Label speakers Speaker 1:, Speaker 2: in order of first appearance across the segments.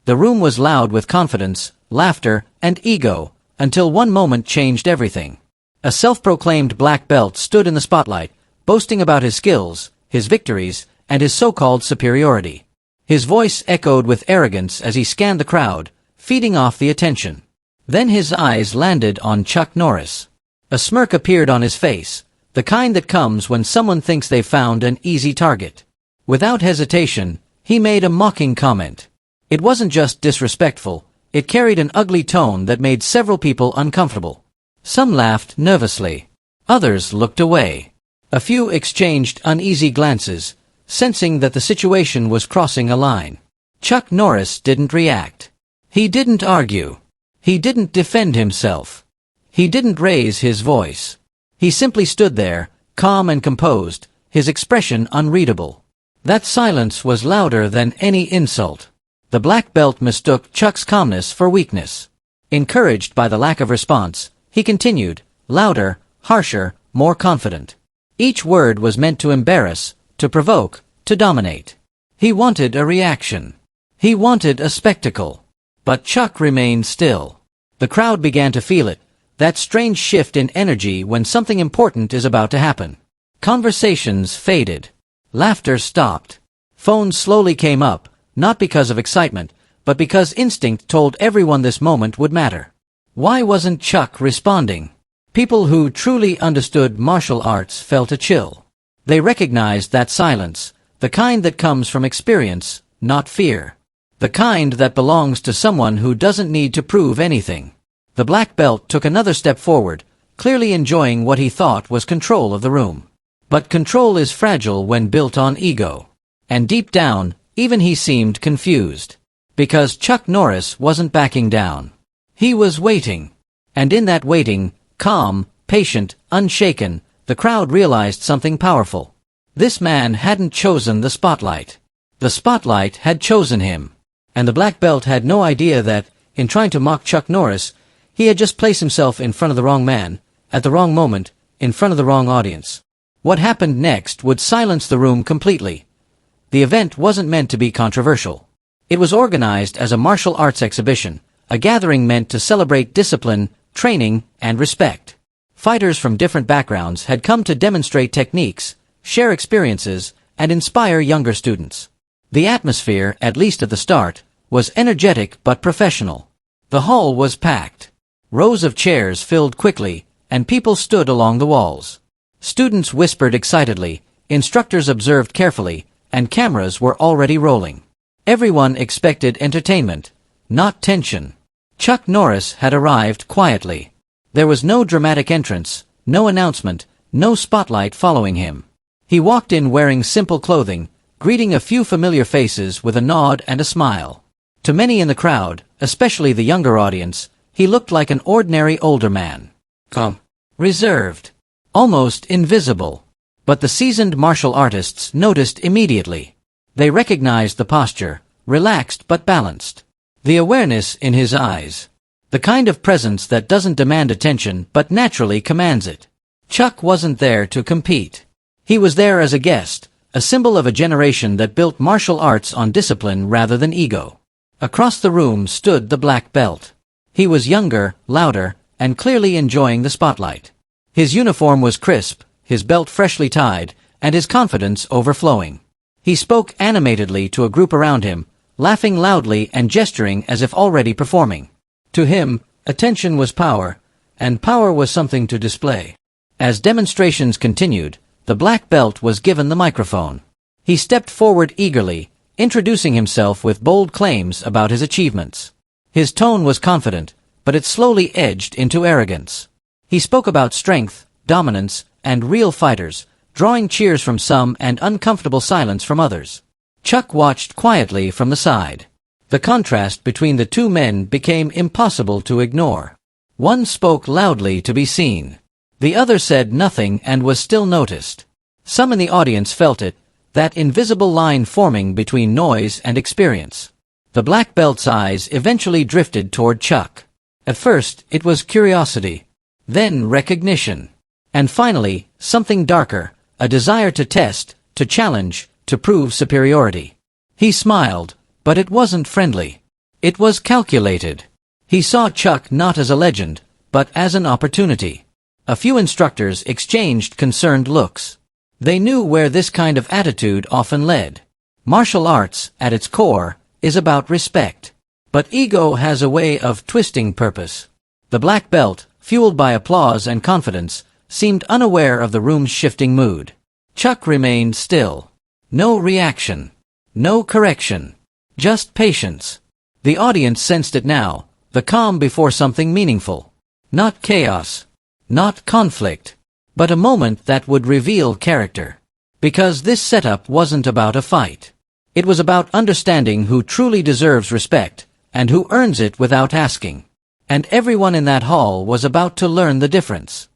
Speaker 1: The room was loud with confidence, laughter, and ego, until one moment changed everything. A self-proclaimed black belt stood in the spotlight, boasting about his skills, his victories, and his so-called superiority. His voice echoed with arrogance as he scanned the crowd, feeding off the attention. Then his eyes landed on Chuck Norris. A smirk appeared on his face, the kind that comes when someone thinks they've found an easy target. Without hesitation, he made a mocking comment. It wasn't just disrespectful, it carried an ugly tone that made several people uncomfortable. Some laughed nervously. Others looked away. A few exchanged uneasy glances, sensing that the situation was crossing a line. Chuck Norris didn't react. He didn't argue. He didn't defend himself. He didn't raise his voice. He simply stood there, calm and composed, his expression unreadable. That silence was louder than any insult. The black belt mistook Chuck's calmness for weakness. Encouraged by the lack of response, he continued, louder, harsher, more confident. Each word was meant to embarrass, to provoke, to dominate. He wanted a reaction. He wanted a spectacle. But Chuck remained still. The crowd began to feel it, that strange shift in energy when something important is about to happen. Conversations faded. Laughter stopped. Phones slowly came up, not because of excitement, but because instinct told everyone this moment would matter. Why wasn't Chuck responding? People who truly understood martial arts felt a chill. They recognized that silence, the kind that comes from experience, not fear. The kind that belongs to someone who doesn't need to prove anything. The black belt took another step forward, clearly enjoying what he thought was control of the room. But control is fragile when built on ego. And deep down, even he seemed confused. Because Chuck Norris wasn't backing down. He was waiting. And in that waiting, calm, patient, unshaken, the crowd realized something powerful. This man hadn't chosen the spotlight. The spotlight had chosen him. And the black belt had no idea that, in trying to mock Chuck Norris, he had just placed himself in front of the wrong man, at the wrong moment, in front of the wrong audience. What happened next would silence the room completely. The event wasn't meant to be controversial. It was organized as a martial arts exhibition, a gathering meant to celebrate discipline, training, and respect. Fighters from different backgrounds had come to demonstrate techniques, share experiences, and inspire younger students. The atmosphere, at least at the start, was energetic but professional. The hall was packed. Rows of chairs filled quickly, and people stood along the walls. Students whispered excitedly, instructors observed carefully, and cameras were already rolling. Everyone expected entertainment, not tension. Chuck Norris had arrived quietly. There was no dramatic entrance, no announcement, no spotlight following him. He walked in wearing simple clothing, greeting a few familiar faces with a nod and a smile. To many in the crowd, especially the younger audience, he looked like an ordinary older man. Calm, reserved, almost invisible. But the seasoned martial artists noticed immediately. They recognized the posture, relaxed but balanced. The awareness in his eyes. The kind of presence that doesn't demand attention but naturally commands it. Chuck wasn't there to compete. He was there as a guest, a symbol of a generation that built martial arts on discipline rather than ego. Across the room stood the black belt. He was younger, louder, and clearly enjoying the spotlight. His uniform was crisp, his belt freshly tied, and his confidence overflowing. He spoke animatedly to a group around him, laughing loudly and gesturing as if already performing. To him, attention was power, and power was something to display. As demonstrations continued, the black belt was given the microphone. He stepped forward eagerly, introducing himself with bold claims about his achievements. His tone was confident, but it slowly edged into arrogance. He spoke about strength, dominance, and real fighters, drawing cheers from some and uncomfortable silence from others. Chuck watched quietly from the side. The contrast between the two men became impossible to ignore. One spoke loudly to be seen. The other said nothing and was still noticed. Some in the audience felt it, that invisible line forming between noise and experience. The black belt's eyes eventually drifted toward Chuck. At first, it was curiosity, then recognition, and finally, something darker, a desire to test, to challenge, to prove superiority. He smiled, but it wasn't friendly. It was calculated. He saw Chuck not as a legend, but as an opportunity. A few instructors exchanged concerned looks. They knew where this kind of attitude often led. Martial arts, at its core, is about respect. But ego has a way of twisting purpose. The black belt, fueled by applause and confidence, seemed unaware of the room's shifting mood. Chuck remained still. No reaction. No correction. Just patience. The audience sensed it now, the calm before something meaningful. Not chaos. Not conflict. But a moment that would reveal character. Because this setup wasn't about a fight. It was about understanding who truly deserves respect, and who earns it without asking. And everyone in that hall was about to learn the difference.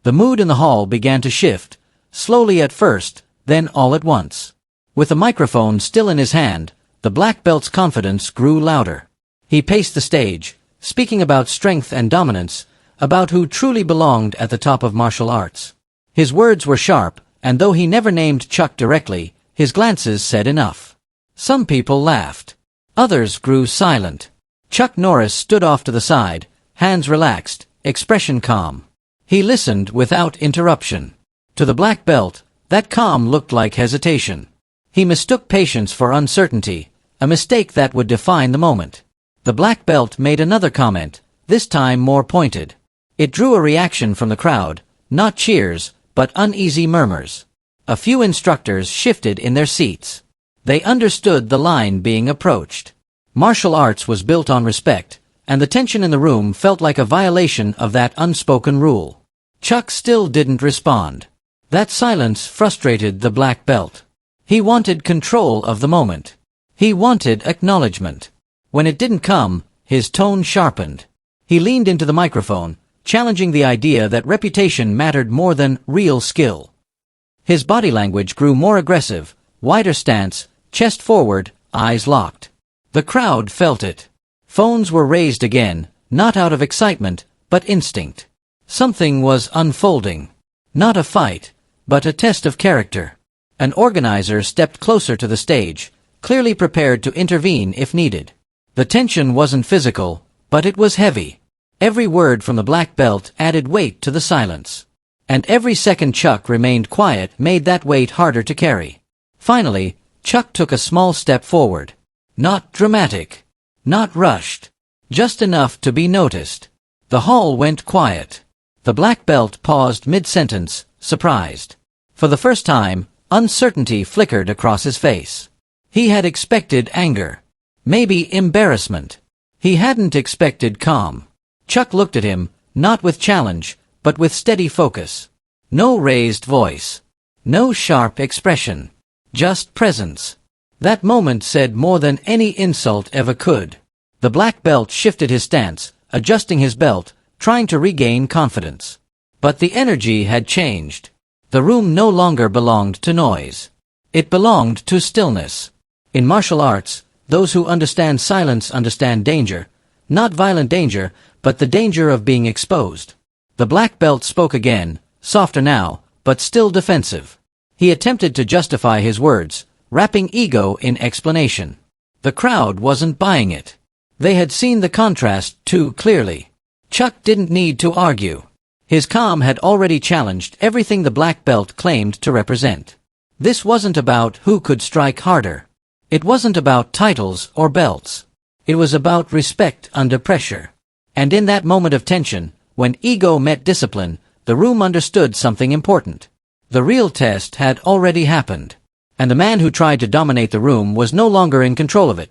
Speaker 1: The mood in the hall began to shift, slowly at first, then all at once. With the microphone still in his hand, the black belt's confidence grew louder. He paced the stage, speaking about strength and dominance, about who truly belonged at the top of martial arts. His words were sharp, and though he never named Chuck directly, his glances said enough. Some people laughed. Others grew silent. Chuck Norris stood off to the side, hands relaxed, expression calm. He listened without interruption. To the black belt, that calm looked like hesitation. He mistook patience for uncertainty, a mistake that would define the moment. The black belt made another comment, this time more pointed. It drew a reaction from the crowd, not cheers, but uneasy murmurs. A few instructors shifted in their seats. They understood the line being approached. Martial arts was built on respect, and the tension in the room felt like a violation of that unspoken rule. Chuck still didn't respond. That silence frustrated the black belt. He wanted control of the moment. He wanted acknowledgement. When it didn't come, his tone sharpened. He leaned into the microphone, challenging the idea that reputation mattered more than real skill. His body language grew more aggressive, wider stance, chest forward, eyes locked. The crowd felt it. Phones were raised again, not out of excitement, but instinct. Something was unfolding. Not a fight, but a test of character. An organizer stepped closer to the stage, clearly prepared to intervene if needed. The tension wasn't physical, but it was heavy. Every word from the black belt added weight to the silence. And every second Chuck remained quiet made that weight harder to carry. Finally, Chuck took a small step forward. Not dramatic. Not rushed. Just enough to be noticed. The hall went quiet. The black belt paused mid-sentence, surprised. For the first time, uncertainty flickered across his face. He had expected anger. Maybe embarrassment. He hadn't expected calm. Chuck looked at him, not with challenge, but with steady focus. No raised voice. No sharp expression. Just presence. That moment said more than any insult ever could. The black belt shifted his stance, adjusting his belt, trying to regain confidence. But the energy had changed. The room no longer belonged to noise. It belonged to stillness. In martial arts, those who understand silence understand danger. Not violent danger, but the danger of being exposed. The black belt spoke again, softer now, but still defensive. He attempted to justify his words, wrapping ego in explanation. The crowd wasn't buying it. They had seen the contrast too clearly. Chuck didn't need to argue. His calm had already challenged everything the black belt claimed to represent. This wasn't about who could strike harder. It wasn't about titles or belts. It was about respect under pressure. And in that moment of tension, when ego met discipline, the room understood something important. The real test had already happened. And the man who tried to dominate the room was no longer in control of it.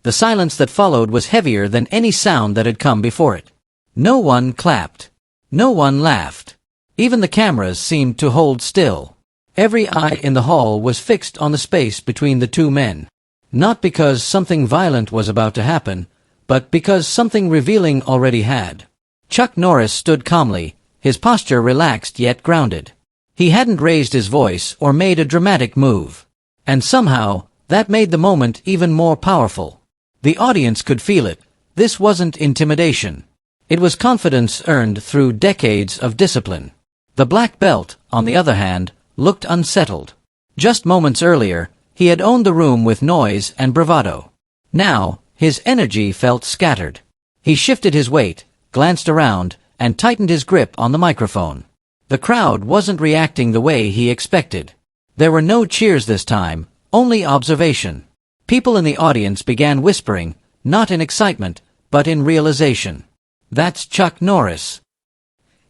Speaker 1: The silence that followed was heavier than any sound that had come before it. No one clapped. No one laughed. Even the cameras seemed to hold still. Every eye in the hall was fixed on the space between the two men. Not because something violent was about to happen, but because something revealing already had. Chuck Norris stood calmly, his posture relaxed yet grounded. He hadn't raised his voice or made a dramatic move. And somehow, that made the moment even more powerful. The audience could feel it. This wasn't intimidation. It was confidence earned through decades of discipline. The black belt, on the other hand, looked unsettled. Just moments earlier, he had owned the room with noise and bravado. Now, His energy felt scattered. He shifted his weight, glanced around, and tightened his grip on the microphone. The crowd wasn't reacting the way he expected. There were no cheers this time, only observation. People in the audience began whispering, not in excitement, but in realization. That's Chuck Norris.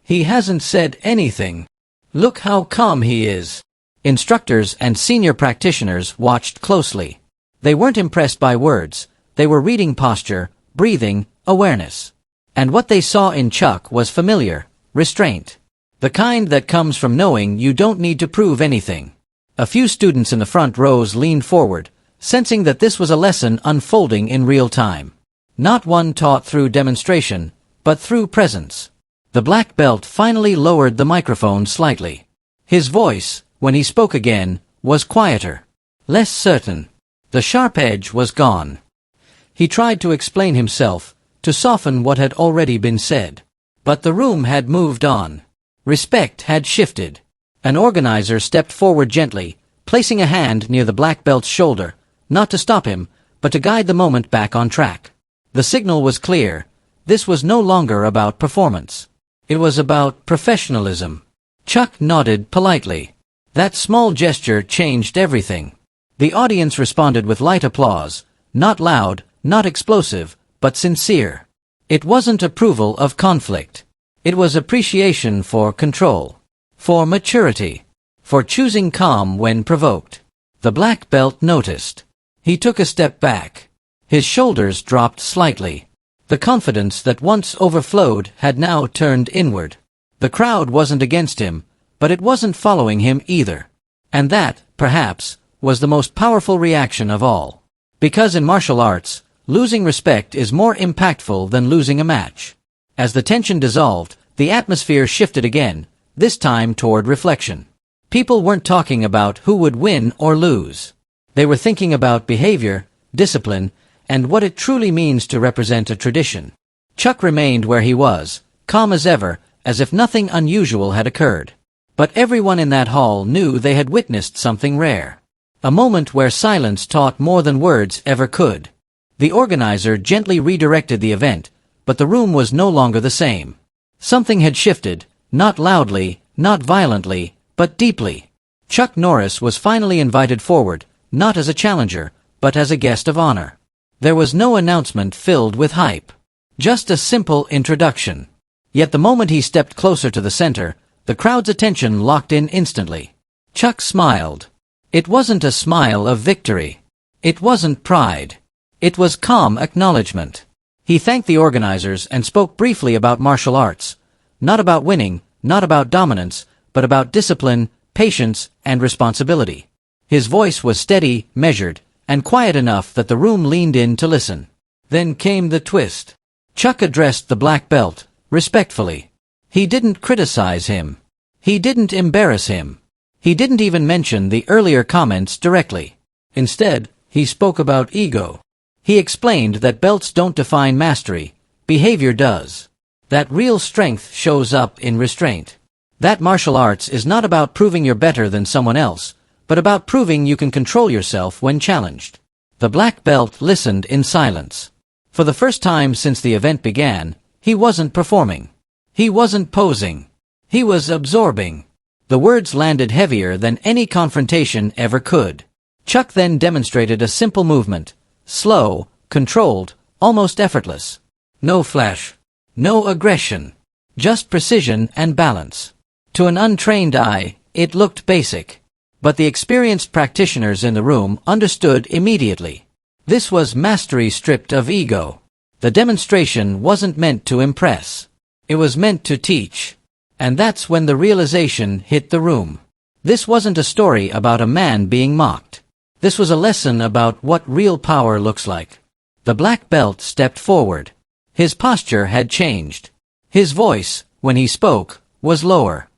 Speaker 1: He hasn't said anything. Look how calm he is. Instructors and senior practitioners watched closely. They weren't impressed by words. They were reading posture, breathing, awareness. And what they saw in Chuck was familiar, restraint. The kind that comes from knowing you don't need to prove anything. A few students in the front rows leaned forward, sensing that this was a lesson unfolding in real time. Not one taught through demonstration, but through presence. The black belt finally lowered the microphone slightly. His voice, when he spoke again, was quieter, less certain. The sharp edge was gone. He tried to explain himself, to soften what had already been said. But the room had moved on. Respect had shifted. An organizer stepped forward gently, placing a hand near the black belt's shoulder, not to stop him, but to guide the moment back on track. The signal was clear. This was no longer about performance. It was about professionalism. Chuck nodded politely. That small gesture changed everything. The audience responded with light applause, not loud, not explosive, but sincere. It wasn't approval of conflict. It was appreciation for control, for maturity, for choosing calm when provoked. The black belt noticed. He took a step back. His shoulders dropped slightly. The confidence that once overflowed had now turned inward. The crowd wasn't against him, but it wasn't following him either. And that, perhaps, was the most powerful reaction of all. Because in martial arts, losing respect is more impactful than losing a match. As the tension dissolved, the atmosphere shifted again, this time toward reflection. People weren't talking about who would win or lose. They were thinking about behavior, discipline, and what it truly means to represent a tradition. Chuck remained where he was, calm as ever, as if nothing unusual had occurred. But everyone in that hall knew they had witnessed something rare. A moment where silence taught more than words ever could. The organizer gently redirected the event, but the room was no longer the same. Something had shifted, not loudly, not violently, but deeply. Chuck Norris was finally invited forward, not as a challenger, but as a guest of honor. There was no announcement filled with hype. Just a simple introduction. Yet the moment he stepped closer to the center, the crowd's attention locked in instantly. Chuck smiled. It wasn't a smile of victory. It wasn't pride. It was calm acknowledgement. He thanked the organizers and spoke briefly about martial arts. Not about winning, not about dominance, but about discipline, patience, and responsibility. His voice was steady, measured, and quiet enough that the room leaned in to listen. Then came the twist. Chuck addressed the black belt, respectfully. He didn't criticize him. He didn't embarrass him. He didn't even mention the earlier comments directly. Instead, he spoke about ego. He explained that belts don't define mastery, behavior does. That real strength shows up in restraint. That martial arts is not about proving you're better than someone else, but about proving you can control yourself when challenged. The black belt listened in silence. For the first time since the event began, he wasn't performing. He wasn't posing. He was absorbing. The words landed heavier than any confrontation ever could. Chuck then demonstrated a simple movement. Slow, controlled, almost effortless. No flash. No aggression. Just precision and balance. To an untrained eye, it looked basic. But the experienced practitioners in the room understood immediately. This was mastery stripped of ego. The demonstration wasn't meant to impress. It was meant to teach. And that's when the realization hit the room. This wasn't a story about a man being mocked. This was a lesson about what real power looks like. The black belt stepped forward. His posture had changed. His voice, when he spoke, was lower.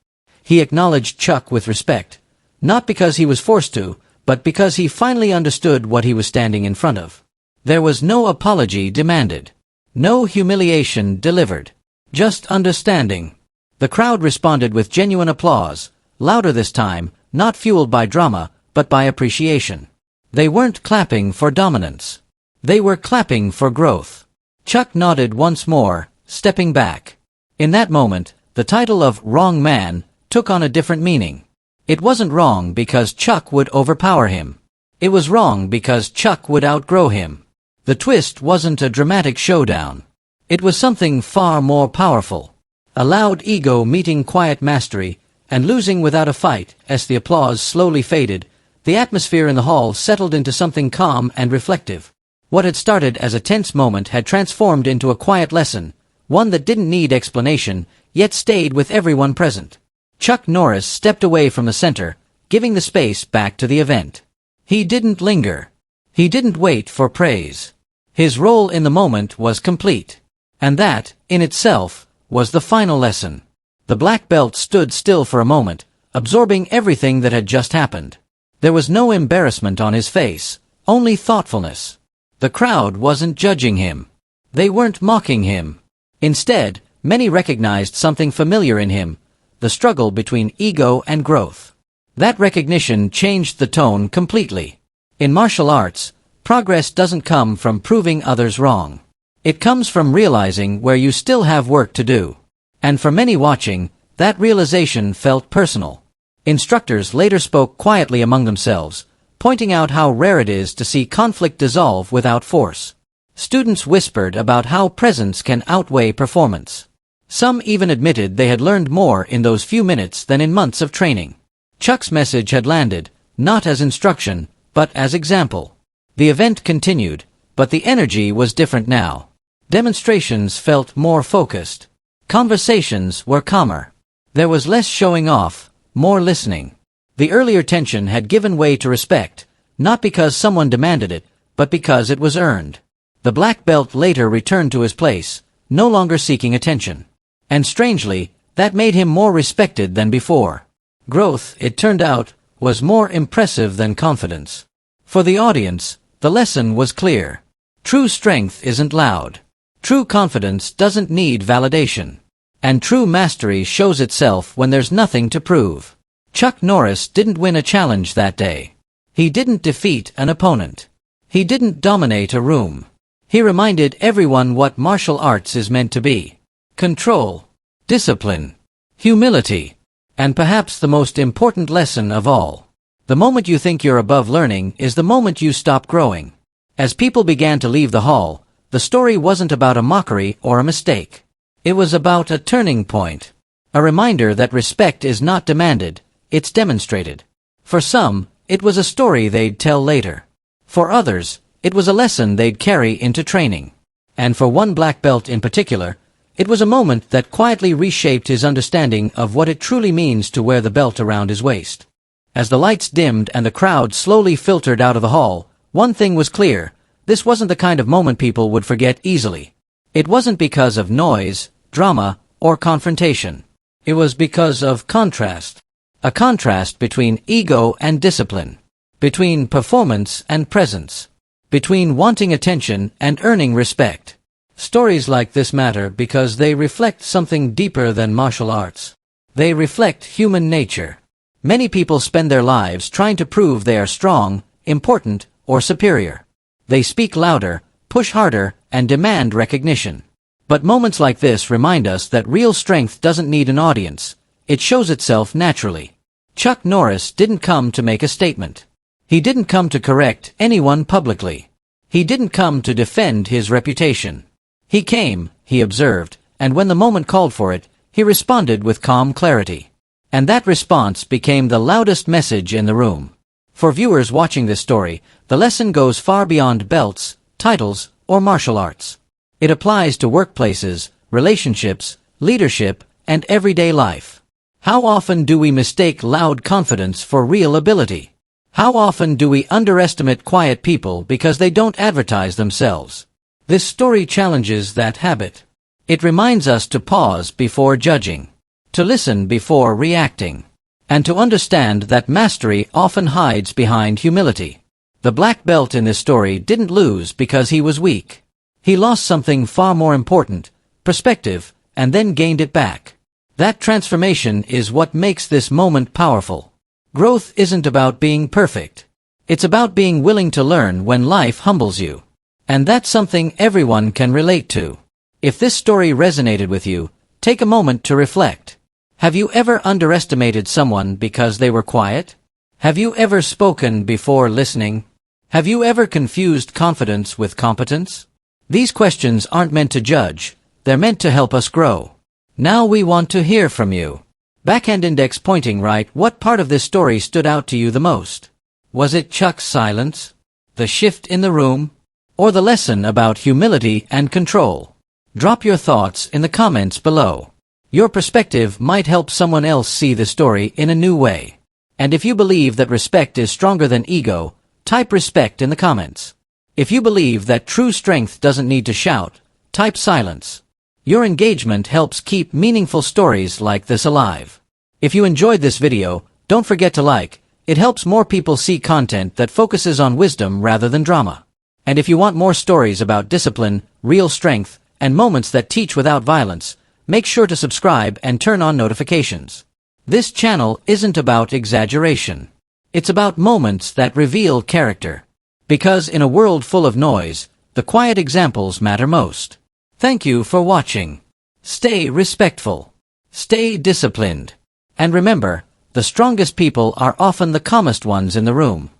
Speaker 1: He acknowledged Chuck with respect, not because he was forced to, but because he finally understood what he was standing in front of. There was no apology demanded. No humiliation delivered. Just understanding. The crowd responded with genuine applause, louder this time, not fueled by drama, but by appreciation. They weren't clapping for dominance. They were clapping for growth. Chuck nodded once more, stepping back. In that moment, the title of Wrong Man took on a different meaning. It wasn't wrong because Chuck would overpower him. It was wrong because Chuck would outgrow him. The twist wasn't a dramatic showdown. It was something far more powerful. A loud ego meeting quiet mastery, and losing without a fight. As the applause slowly faded, the atmosphere in the hall settled into something calm and reflective. What had started as a tense moment had transformed into a quiet lesson, one that didn't need explanation, yet stayed with everyone present. Chuck Norris stepped away from the center, giving the space back to the event. He didn't linger. He didn't wait for praise. His role in the moment was complete. And that, in itself, was the final lesson. The black belt stood still for a moment, absorbing everything that had just happened. There was no embarrassment on his face, only thoughtfulness. The crowd wasn't judging him. They weren't mocking him. Instead, many recognized something familiar in him, the struggle between ego and growth. That recognition changed the tone completely. In martial arts, progress doesn't come from proving others wrong. It comes from realizing where you still have work to do. And for many watching, that realization felt personal. Instructors later spoke quietly among themselves, pointing out how rare it is to see conflict dissolve without force. Students whispered about how presence can outweigh performance. Some even admitted they had learned more in those few minutes than in months of training. Chuck's message had landed, not as instruction, but as example. The event continued, but the energy was different now. Demonstrations felt more focused. Conversations were calmer. There was less showing off, more listening. The earlier tension had given way to respect, not because someone demanded it, but because it was earned. The black belt later returned to his place, no longer seeking attention. And strangely, that made him more respected than before. Growth, it turned out, was more impressive than confidence. For the audience, the lesson was clear. True strength isn't loud. True confidence doesn't need validation. And true mastery shows itself when there's nothing to prove. Chuck Norris didn't win a challenge that day. He didn't defeat an opponent. He didn't dominate a room. He reminded everyone what martial arts is meant to be. Control, discipline, humility, and perhaps the most important lesson of all. The moment you think you're above learning is the moment you stop growing. As people began to leave the hall, the story wasn't about a mockery or a mistake. It was about a turning point. A reminder that respect is not demanded, it's demonstrated. For some, it was a story they'd tell later. For others, it was a lesson they'd carry into training. And for one black belt in particular, it was a moment that quietly reshaped his understanding of what it truly means to wear the belt around his waist. As the lights dimmed and the crowd slowly filtered out of the hall, one thing was clear: this wasn't the kind of moment people would forget easily. It wasn't because of noise, drama, or confrontation. It was because of contrast. A contrast between ego and discipline. Between performance and presence. Between wanting attention and earning respect. Stories like this matter because they reflect something deeper than martial arts. They reflect human nature. Many people spend their lives trying to prove they are strong, important, or superior. They speak louder, push harder, and demand recognition. But moments like this remind us that real strength doesn't need an audience. It shows itself naturally. Chuck Norris didn't come to make a statement. He didn't come to correct anyone publicly. He didn't come to defend his reputation. He came, he observed, and when the moment called for it, he responded with calm clarity. And that response became the loudest message in the room. For viewers watching this story, the lesson goes far beyond belts, titles, or martial arts. It applies to workplaces, relationships, leadership, and everyday life. How often do we mistake loud confidence for real ability? How often do we underestimate quiet people because they don't advertise themselves? This story challenges that habit. It reminds us to pause before judging, to listen before reacting, and to understand that mastery often hides behind humility. The black belt in this story didn't lose because he was weak. He lost something far more important, perspective, and then gained it back. That transformation is what makes this moment powerful. Growth isn't about being perfect. It's about being willing to learn when life humbles you. And that's something everyone can relate to. If this story resonated with you, take a moment to reflect. Have you ever underestimated someone because they were quiet? Have you ever spoken before listening? Have you ever confused confidence with competence? These questions aren't meant to judge, they're meant to help us grow. Now we want to hear from you. Backhand index pointing right, what part of this story stood out to you the most? Was it Chuck's silence? The shift in the room? Or the lesson about humility and control? Drop your thoughts in the comments below. Your perspective might help someone else see the story in a new way. And if you believe that respect is stronger than ego, type respect in the comments. If you believe that true strength doesn't need to shout, type silence. Your engagement helps keep meaningful stories like this alive. If you enjoyed this video, don't forget to like. It helps more people see content that focuses on wisdom rather than drama. And if you want more stories about discipline, real strength, and moments that teach without violence, make sure to subscribe and turn on notifications. This channel isn't about exaggeration. It's about moments that reveal character. Because in a world full of noise, the quiet examples matter most. Thank you for watching. Stay respectful. Stay disciplined. And remember, the strongest people are often the calmest ones in the room.